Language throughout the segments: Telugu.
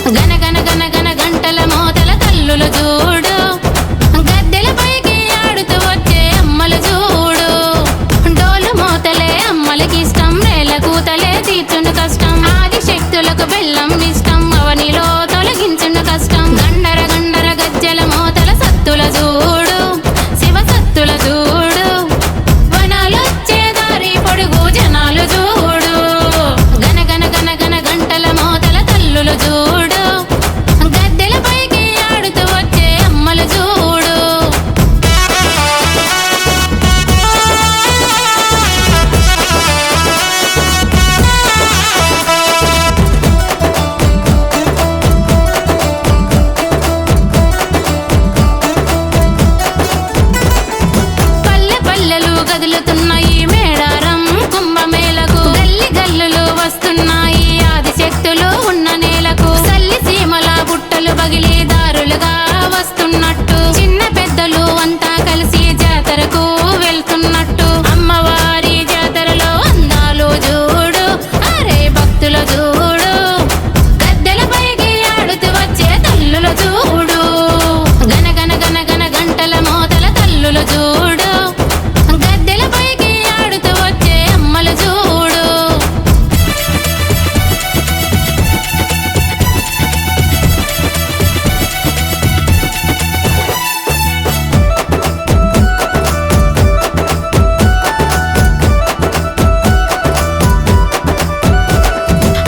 గన గన గన గన గంటల మోతల తల్లులు చూడు, గద్దెలపైకి ఆడుతూ వచ్చే అమ్మలు చూడు. డోలు మోతలే అమ్మలకిష్టం, రేల కూతలే తీర్చును కష్టం. ఆదిశక్తులకు బెల్లం ఇష్టం, అవనిలో తొలగించును కష్టం. గండర గండర గజ్జల మోతల సత్తుల చూడు, శివ సత్తుల చూడు. వనాలొచ్చే దారి పొడుగు జనాలు చూడు, గన గన గన గన గంటల మోతల తల్లులు చూడు, గద్దెలపైకి ఆడుతూ వచ్చే అమ్మలు చూడు. పల్లె పల్లెలు కదులుతున్నాయి మేడారం కుంభమేళకు, గల్లి గల్లులు వస్తున్నాయి ఆదిశక్తులు ఉన్న నేలకు. సల్లి సీమల బుట్టలు పగిలి దారులుగా వస్తున్నట్టు, చిన్న పెద్దలు అంతా కలిసి జాతరకు వెళ్తున్నట్టు. అమ్మవారి జాతరలో అందాలు చూడు, అరే భక్తుల చూడు, గద్దెలపైకి ఆడుతూ వచ్చే తల్లులు చూడు, గన గన గన గన గంటల మోతల తల్లులు చూడు, గద్దెలపైకి ఆడుతూ వచ్చే అమ్మలు చూడు.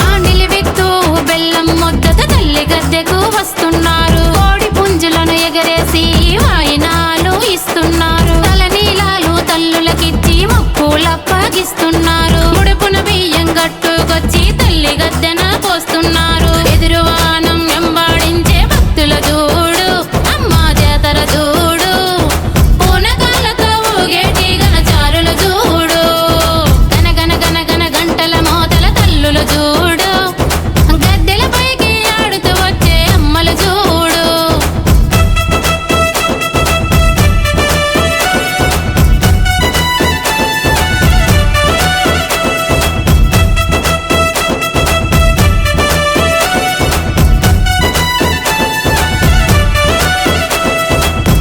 ఆ నిలివెత్తు బెల్లం ముద్దతో తల్లి గద్దెకు వస్తున్నారు. కోడి పుంజులను ఎగరేసి వాయినాలు ఇస్తున్నారు. తలనీలాలు తల్లులకిచ్చి మొక్కులప్పగిస్తున్నారు. ముడుపున బియ్యం గట్టుకొచ్చి తల్లి గద్దెన పోస్తున్నారు. ఎదురువానం వెంబాడించే భక్తుల చూడు, అమ్మ జాతర చూడు, పూనకాలతో ఊగేటి గణచారులు చూడు, గన గన గన గన గంటల మోతల తల్లులు చూడు, గద్దెలపైకి ఆడుతూ వచ్చే అమ్మలు చూడు.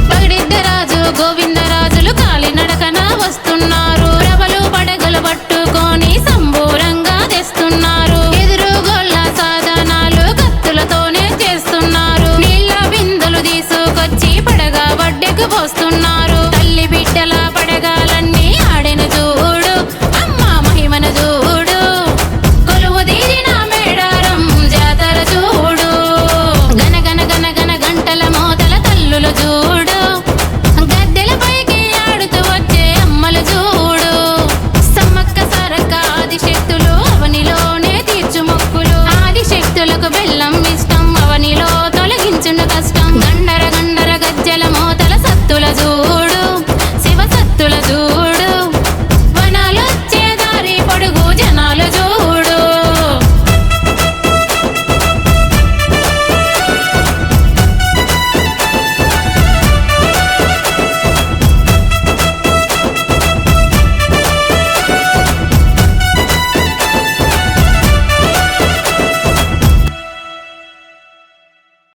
పగిడిద్దరాజు గోవిందరాజులు కాలినడకన వస్తున్నారు. ప్రభలు పడగలు పట్టుకొని సంబూరంగా తెస్తున్నారు. ఎదురుగోళ్ళ సాధనాలు కత్తులతోనే చేస్తున్నారు. నీళ్ళ బిందులు తీసుకొచ్చి పడగా వడ్డెకు పోస్తున్నారు. తల్లి బిడ్డల పడగాలన్నీ ఆడిన చూడు, అమ్మ మహిమన చూడు, కొలువు తీరిన మేడారం జాతర చూడు, గన గన గన గన గంటల మోతల తల్లులు చూడు, గద్దెలపైకి ఆడుతూ వచ్చే అమ్మలు చూడు. సమ్మక్క సారక్క ఆదిశక్తులు అవనిలోనే తీర్చు మొక్కులు. ఆదిశక్తులకు బెల్లం ఇష్టం, అవనిలో తొలగించును కష్టం.